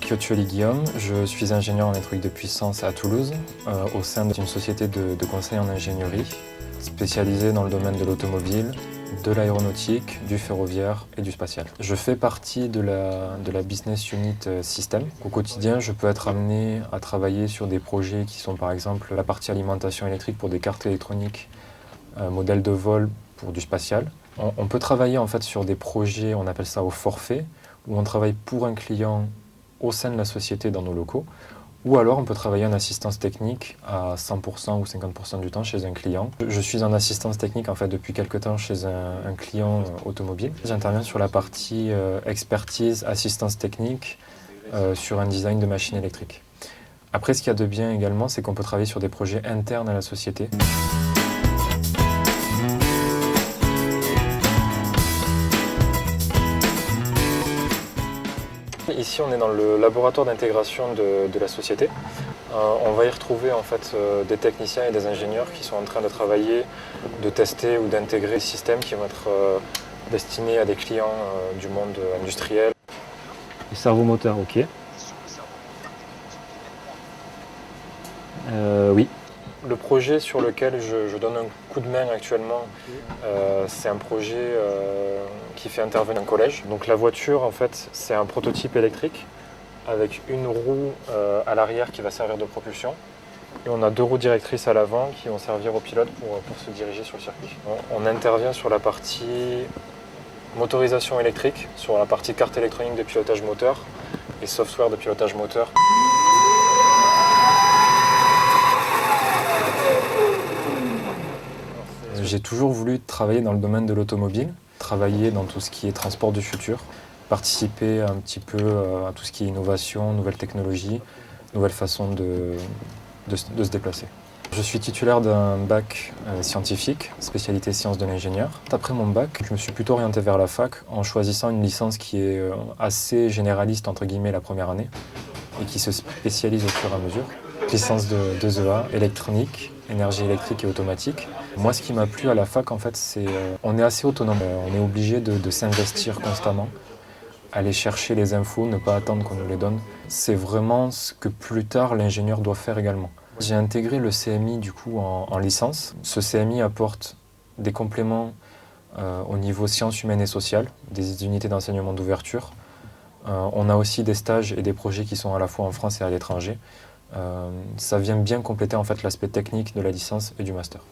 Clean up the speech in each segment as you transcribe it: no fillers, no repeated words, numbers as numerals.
Chioccioli Guillaume, je suis ingénieur en électronique de puissance à Toulouse, au sein d'une société de conseil en ingénierie, spécialisée dans le domaine de l'automobile, de l'aéronautique, du ferroviaire et du spatial. Je fais partie de la business unit système. Au quotidien, je peux être amené à travailler sur des projets qui sont par exemple la partie alimentation électrique pour des cartes électroniques, modèles de vol pour du spatial. On peut travailler en fait sur des projets, on appelle ça au forfait, où on travaille pour un client au sein de la société dans nos locaux, ou alors on peut travailler en assistance technique à 100% ou 50% du temps chez un client. Je suis en assistance technique en fait depuis quelques temps chez un client automobile. J'interviens sur la partie expertise, assistance technique sur un design de machine électrique. Après, ce qu'il y a de bien également, c'est qu'on peut travailler sur des projets internes à la société. Ici, on est dans le laboratoire d'intégration de la société. On va y retrouver en fait des techniciens et des ingénieurs qui sont en train de travailler, de tester ou d'intégrer des systèmes qui vont être destinés à des clients du monde industriel. Les servomoteurs, ok. Oui. Le projet sur lequel je donne un coup de main actuellement, c'est un projet qui fait intervenir un collège. Donc la voiture, en fait, c'est un prototype électrique avec une roue à l'arrière qui va servir de propulsion. Et on a 2 roues directrices à l'avant qui vont servir au pilote pour se diriger sur le circuit. On intervient sur la partie motorisation électrique, sur la partie carte électronique de pilotage moteur et software de pilotage moteur. J'ai toujours voulu travailler dans le domaine de l'automobile, travailler dans tout ce qui est transport du futur, participer un petit peu à tout ce qui est innovation, nouvelles technologies, nouvelles façons de se déplacer. Je suis titulaire d'un bac scientifique, spécialité sciences de l'ingénieur. Après mon bac, je me suis plutôt orienté vers la fac en choisissant une licence qui est assez généraliste entre guillemets la première année et qui se spécialise au fur et à mesure. Licence de 2EA, électronique, énergie électrique et automatique. Moi, ce qui m'a plu à la fac, en fait, c'est on est assez autonome. On est obligé de s'investir constamment, aller chercher les infos, ne pas attendre qu'on nous les donne. C'est vraiment ce que plus tard l'ingénieur doit faire également. J'ai intégré le CMI du coup en licence. Ce CMI apporte des compléments au niveau sciences humaines et sociales, des unités d'enseignement d'ouverture. On a aussi des stages et des projets qui sont à la fois en France et à l'étranger. Ça vient bien compléter en fait l'aspect technique de la licence et du master.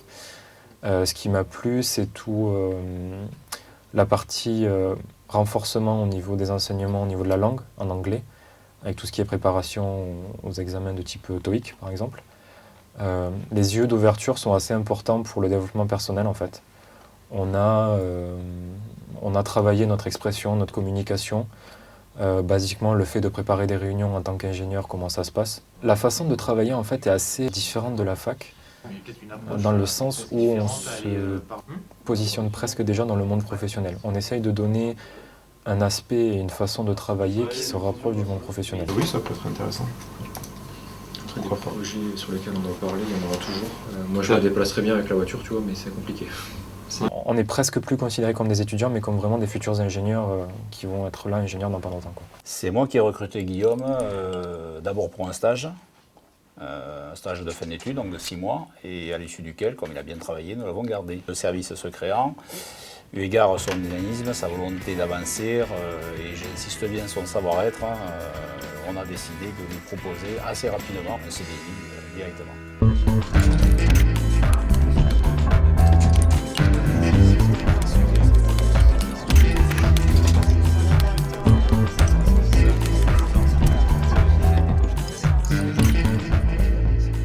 Ce qui m'a plu, c'est tout la partie renforcement au niveau des enseignements, au niveau de la langue, en anglais, avec tout ce qui est préparation aux examens de type TOEIC par exemple. Les yeux d'ouverture sont assez importants pour le développement personnel en fait. On a travaillé notre expression, notre communication. Basiquement, le fait de préparer des réunions en tant qu'ingénieur, comment ça se passe. La façon de travailler en fait est assez différente de la fac, dans le sens où on se positionne presque déjà dans le monde professionnel. On essaye de donner un aspect et une façon de travailler qui se rapproche du monde professionnel. Oui, ça peut être intéressant. Après, des projets sur lesquels on doit parler, il y en aura toujours. Moi, je me déplacerai bien avec la voiture, tu vois, mais c'est compliqué. On est presque plus considérés comme des étudiants, mais comme vraiment des futurs ingénieurs qui vont être là, ingénieurs dans pas longtemps. C'est moi qui ai recruté Guillaume, d'abord pour un stage de fin d'études, donc de 6 mois, et à l'issue duquel, comme il a bien travaillé, nous l'avons gardé. Le service se créant, eu égard à son dynamisme, sa volonté d'avancer, et j'insiste bien son savoir-être, on a décidé de lui proposer assez rapidement un CDI directement.